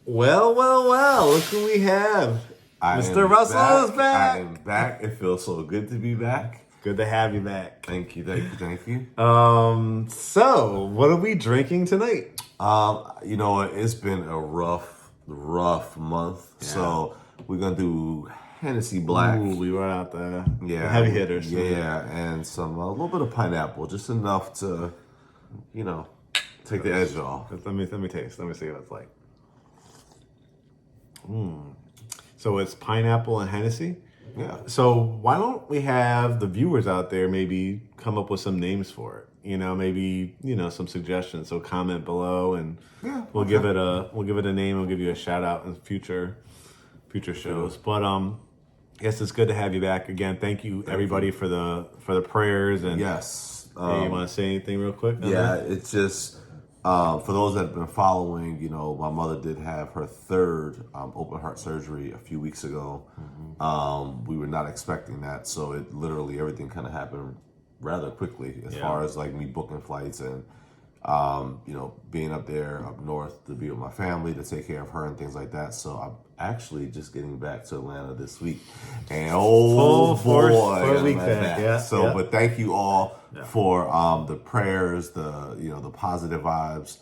Well. Look who we have. Mr. Russell is back. I am back. It feels so good to be back. Good to have you back. Thank you. So what are we drinking tonight? You know what? It's been a rough month. Yeah. So we're gonna do Hennessy Black. Ooh, we run out the heavy hitters. Yeah, and a little bit of pineapple, just enough to, take the edge off. Let me taste. Let me see what it's like. So it's pineapple and Hennessy? Yeah. So why don't we have the viewers out there maybe come up with some names for it? Maybe some suggestions. So comment below and we'll give it a name. We'll give you a shout out in future shows. But yes, it's good to have you back again. Thank you everybody for the prayers and yes. Hey, you want to say anything real quick? Yeah, it's just for those that have been following, my mother did have her third open heart surgery a few weeks ago. Mm-hmm. We were not expecting that, so it literally everything kind of happened rather quickly as far as like me booking flights and being up north to be with my family to take care of her and things like that. So I'm actually just getting back to Atlanta this week, and for a week back. But thank you all for the prayers, the positive vibes.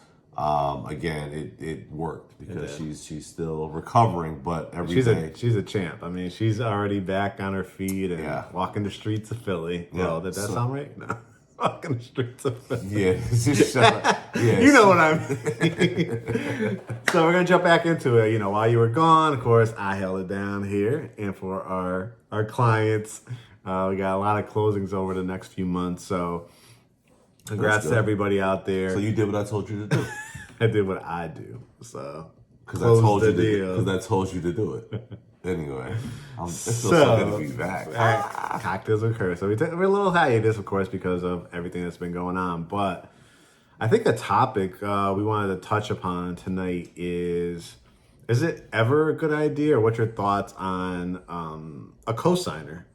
Again, it worked because she's still recovering, but she's a champ. I mean, she's already back on her feet and walking the streets of Philly. Yeah. Well, did that sound right? No. Walking the streets of Philly. Yeah. You know what I mean. So we're gonna jump back into it. While you were gone, of course, I held it down here, and for our clients, we got a lot of closings over the next few months. So congrats to everybody out there. So you did what I told you to do. I did what I do. So because I told you to do it. Anyway, it feels so good to be back. Cocktails occur. So we're a little hiatus, of course, because of everything that's been going on. But I think the topic we wanted to touch upon tonight is it ever a good idea, or what's your thoughts on a cosigner?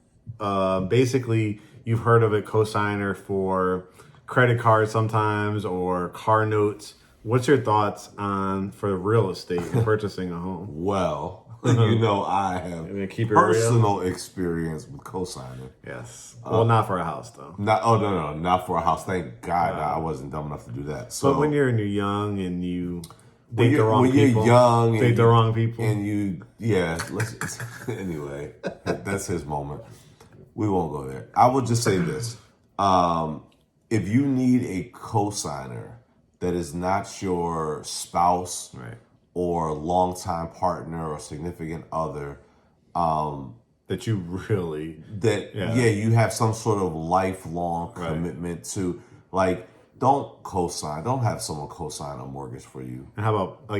Basically, you've heard of a cosigner for credit cards sometimes or car notes. What's your thoughts on for real estate and purchasing a home? Well, I have personal experience with cosigning. Yes. Well, not for a house though. Not for a house. Thank God I wasn't dumb enough to do that. So, but when you're young and you date the wrong people, anyway, that's his moment. We won't go there. I will just say this: if you need a cosigner that is not your spouse, right, or longtime partner or significant other, that you really you have some sort of lifelong commitment to. Like, don't co-sign. Don't have someone co-sign a mortgage for you. And how about there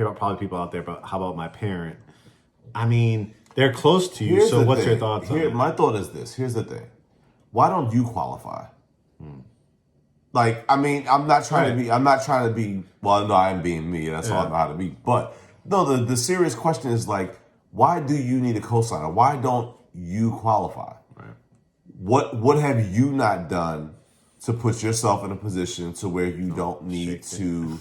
are probably people out there, but how about my parent? I mean, they're close to you. So what's your thoughts on it? My thought is this. Here's the thing. Why don't you qualify? Like, I mean, I'm not trying to be, well, no, I'm being me. That's all I know how to be. But no, the serious question is like, why do you need a cosigner? Why don't you qualify? Right. What have you not done to put yourself in a position to where you don't need to?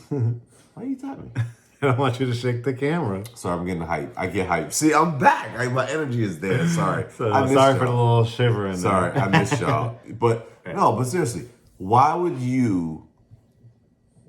Why are you tapping me? I don't want you to shake the camera. Sorry, I'm getting hype. I get hype. See, I'm back. My energy is there. Sorry. Sorry for the little shiver in there. Sorry, I missed y'all. But seriously. Why would you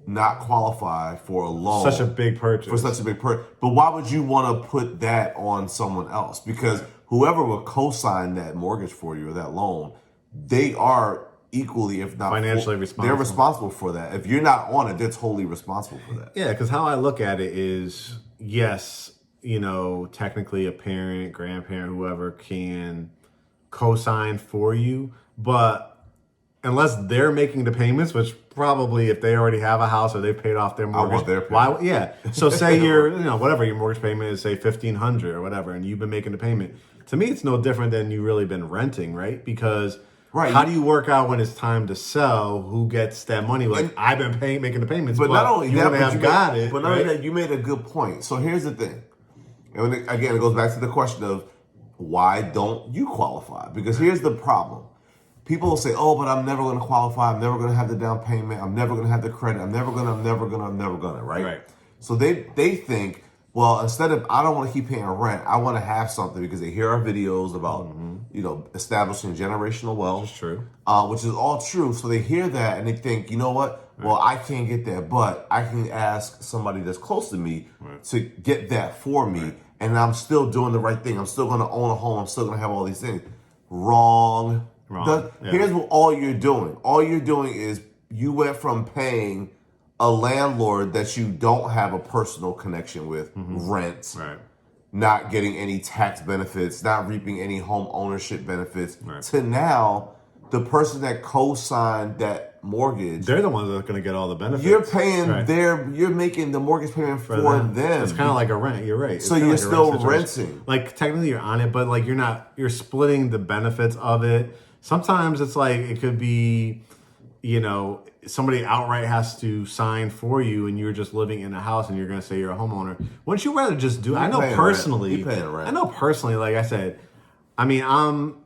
not qualify for a loan? Such a big purchase. But why would you want to put that on someone else? Because whoever will co-sign that mortgage for you or that loan, they are equally, if not financially responsible. They're responsible for that. If you're not on it, they're totally responsible for that. Yeah, because how I look at it is, yes, technically a parent, grandparent, whoever can co-sign for you, but unless they're making the payments, which probably if they already have a house or they've paid off their mortgage, I want their payment. Yeah. So say your, whatever your mortgage payment is, say $1,500 or whatever, and you've been making the payment. To me, it's no different than you really been renting, right? Because how do you work out when it's time to sell? Who gets that money? Like, I've been making the payments, but not only that, but not only that, you made a good point. So here's the thing, and again, it goes back to the question of why don't you qualify? Because here's the problem. People will say, oh, but I'm never going to qualify. I'm never going to have the down payment. I'm never going to have the credit. I'm never going to, right? So they think, well, instead of I don't want to keep paying rent, I want to have something because they hear our videos about establishing generational wealth. That's true. Which is all true. So they hear that and they think, you know what? Well, I can't get that, but I can ask somebody that's close to me to get that for me, and I'm still doing the right thing. I'm still going to own a home. I'm still going to have all these things. Wrong. Here's what all you're doing. All you're doing is you went from paying a landlord that you don't have a personal connection with, rent, not getting any tax benefits, not reaping any home ownership benefits, to now the person that co-signed that mortgage, they're the ones that are going to get all the benefits. You're paying you're making the mortgage payment for them. It's kind of like a rent. You're right. So you're still renting. Like technically you're on it, but like you're splitting the benefits of it. Sometimes it's like it could be, somebody outright has to sign for you and you're just living in a house and you're going to say you're a homeowner. Wouldn't you rather just do, I know personally, like I said, I mean, I'm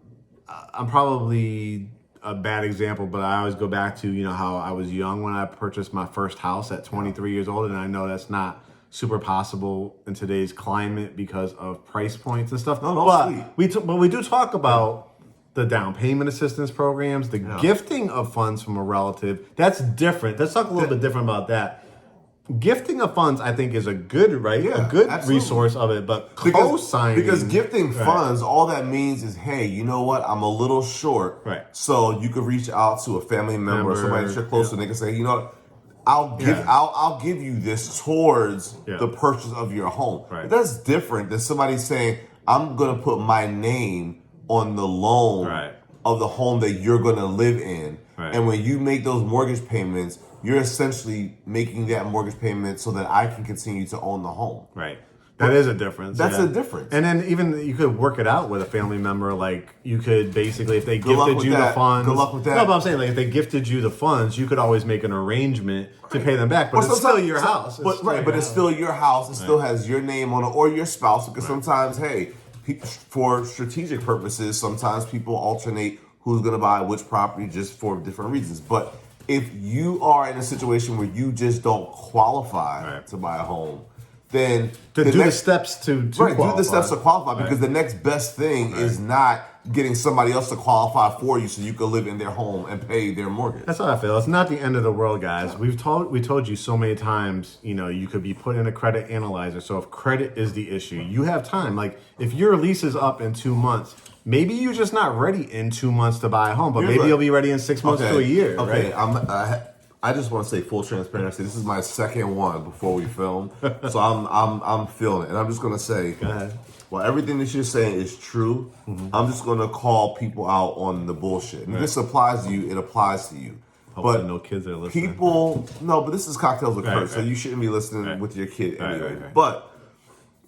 probably a bad example, but I always go back to, how I was young when I purchased my first house at 23 years old. And I know that's not super possible in today's climate because of price points and stuff. But we do talk about the down payment assistance programs, the gifting of funds from a relative. That's different. Let's talk a little bit different about that. Gifting of funds, I think, is a good, a good resource of it, but co-signing. Because gifting funds, all that means is, hey, you know what? I'm a little short. So you could reach out to a family member or somebody that you're close to, and they can say, you know what? I'll give you this towards the purchase of your home. But that's different than somebody saying, I'm going to put my name on the loan of the home that you're going to live in. And when you make those mortgage payments, you're essentially making that mortgage payment so that I can continue to own the home. That is a difference. That's a difference. And then even you could work it out with a family member. Like you could basically, if they gifted you the funds. Good luck with that. No, but I'm saying like if they gifted you the funds, you could always make an arrangement to pay them back. But it's still your house. But it's still your house. It still has your name on it or your spouse. Because sometimes, hey, for strategic purposes, sometimes people alternate who's going to buy which property just for different reasons. But if you are in a situation where you just don't qualify to buy a home, then do the steps to qualify. Do the steps to qualify because the next best thing is not getting somebody else to qualify for you so you can live in their home and pay their mortgage. That's how I feel. It's not the end of the world, guys. We told you so many times, you could be put in a credit analyzer. So if credit is the issue, you have time. Like if your lease is up in 2 months, maybe you're just not ready in 2 months to buy a home, but maybe you'll be ready in 6 months to a year. Okay, I just want to say full transparency. This is my second one before we film, so I'm feeling it, and I'm just gonna say, go ahead. Well, everything that you're saying is true. I'm just gonna call people out on the bullshit. And if this applies to you, it applies to you. Hopefully no kids are listening. But this is Cocktails with Curt, so you shouldn't be listening with your kid anyway. But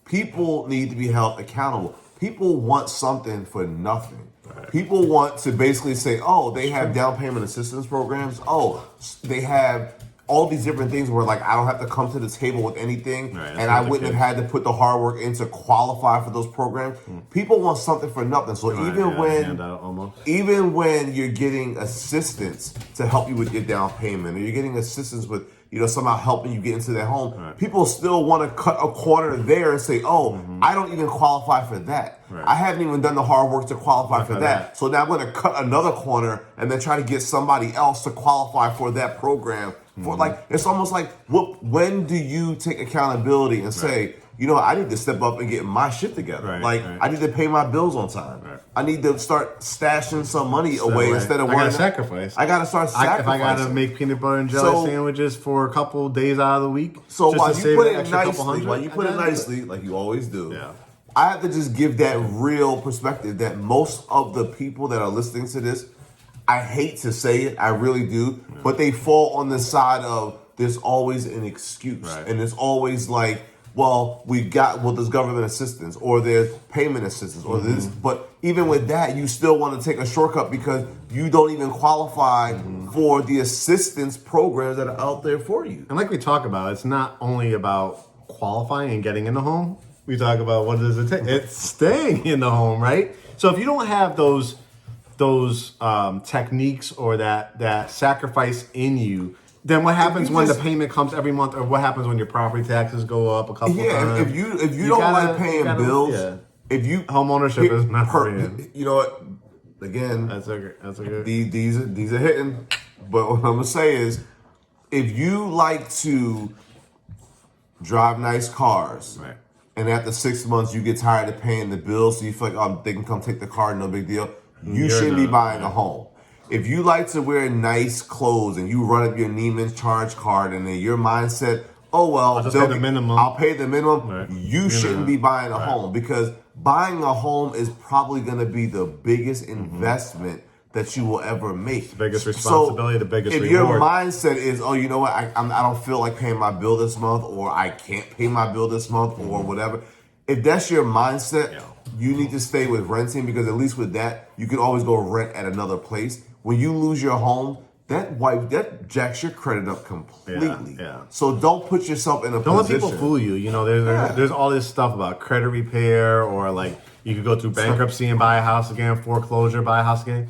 people need to be held accountable. People want something for nothing. People want to basically say, oh, they have down payment assistance programs. Oh, they have all these different things where like I don't have to come to the table with anything and I wouldn't have had to put the hard work in to qualify for those programs. People want something for nothing. So even when you're getting assistance to help you with your down payment or you're getting assistance with somehow helping you get into their home, people still want to cut a corner there and say, oh, I don't even qualify for that. I haven't even done the hard work to qualify for that. So now I'm going to cut another corner and then try to get somebody else to qualify for that program. It's almost like, when do you take accountability and say, I need to step up and get my shit together. I need to pay my bills on time. I need to start stashing some money away instead of worrying. Sacrifice. I got to start sacrificing. If I got to make peanut butter and jelly sandwiches for a couple days out of the week. So while you put it nicely, like you always do, I have to just give that real perspective that most of the people that are listening to this, I hate to say it, I really do, but they fall on the side of there's always an excuse. And it's always like, there's government assistance or there's payment assistance or this. But even with that, you still want to take a shortcut because you don't even qualify for the assistance programs that are out there for you. And like we talk about, it's not only about qualifying and getting in the home. We talk about what does it take? It's staying in the home, right? So if you don't have those techniques or that sacrifice in you, Then what happens when just, the payment comes every month, or what happens when your property taxes go up a couple times? If you don't like paying bills, if you home ownership is not for you. You know what? Again, that's a good. These are hitting. But what I'm gonna say is, if you like to drive nice cars, right, and after 6 months you get tired of paying the bills, so you feel like they can come take the car, no big deal. You shouldn't be buying a home. If you like to wear nice clothes and you run up your Neiman's charge card and then your mindset, oh well, I'll pay the minimum. I'll pay the minimum. Right. You shouldn't be buying a home, because buying a home is probably going to be the biggest investment that you will ever make. The biggest responsibility, the biggest reward. If your mindset is, oh, you know what, I don't feel like paying my bill this month, or I can't pay my bill this month, or whatever. If that's your mindset, you need to stay with renting, because at least with that, you can always go rent at another place. When you lose your home, that jacks your credit up completely. Yeah. So don't put yourself in a don't position. Don't let people fool you. You know, there's all this stuff about credit repair, or like you could go through bankruptcy and buy a house again, foreclosure, buy a house again.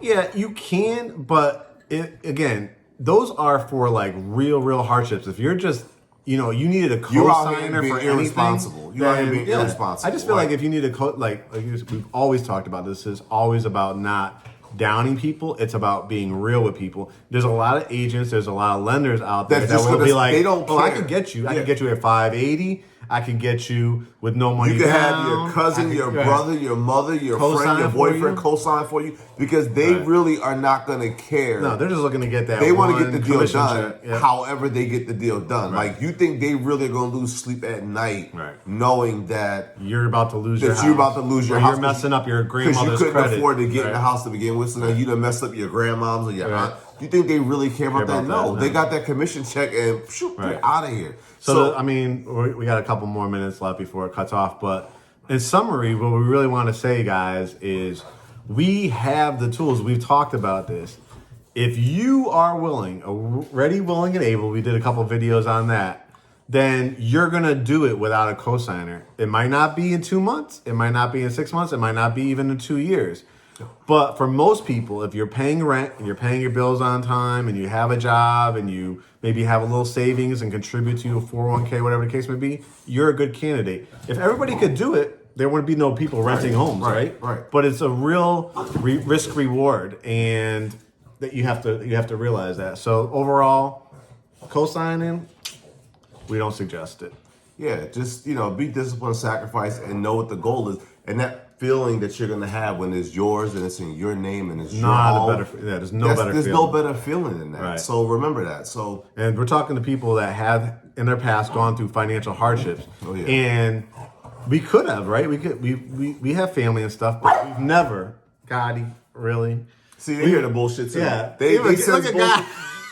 Yeah, you can, but again, those are for like real hardships. If you're just, you know, you needed a co-signer for irresponsible. anything, You're out here being irresponsible. I just feel like if you need a like we've always talked about, this is always about not downing people. It's about being real with people. There's a lot of agents, there's a lot of lenders out there that will be like, they don't care. I can get you. I can get you at 580. I can get you with no money down. You can have your cousin, your brother, your mother, your friend, your boyfriend co-sign for you, because they really are not going to care. No, they're just looking to get that. They want to get the deal done. Yep. However, they get the deal done. Right. Like, you think they really are going to lose sleep at night, knowing that you're about to lose your house. You're about to lose your house. You're messing up your grandmother's credit. Because you couldn't afford to get in the house to begin with, so now you done messed up your grandmom's or your aunt. You think they really care about that? No, they got that commission check and they're out of here. So I mean, we got a couple more minutes left before it cuts off. But in summary, what we really want to say, guys, is we have the tools. We've talked about this. If you are willing, ready, willing, and able, we did a couple videos on that, then you're going to do it without a cosigner. It might not be in 2 months. It might not be in 6 months. It might not be even in 2 years. But for most people, if you're paying rent and you're paying your bills on time and you have a job and you maybe have a little savings and contribute to your 401k, whatever the case may be, you're a good candidate. If everybody could do it, there wouldn't be no people renting homes, right? But it's a real risk reward, and that you have to realize that. So overall, co-signing, we don't suggest it. Yeah, just, be disciplined, sacrifice, and know what the goal is. And that feeling that you're gonna have when it's yours and it's in your name and it's your home. There's no better feeling than that. Right. So remember that. And we're talking to people that have in their past gone through financial hardships. And we could have, right? We have family and stuff, but we've never, Gotti, really. See, they hear the bullshit too. Yeah. They look at God.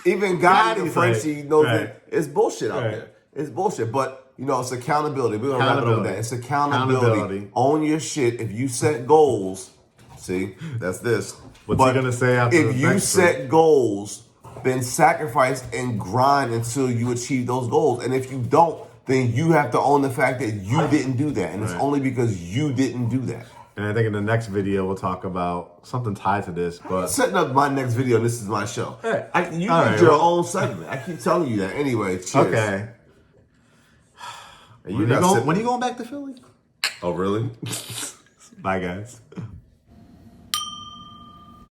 Even Gotti, the Frenchie, knows that it's bullshit out there. It's bullshit, but it's accountability. We're gonna wrap it up with that. It's accountability. Own your shit. If you set goals, see, that's this. What's he gonna say after? If you set goals, then sacrifice and grind until you achieve those goals. And if you don't, then you have to own the fact that you didn't do that, and it's only because you didn't do that. And I think in the next video we'll talk about something tied to this. But setting up my next video, and this is my show. Hey, you need your own segment. I keep telling you that. Anyway, cheers. Okay. When are you going back to Philly? Oh, really? Bye, guys.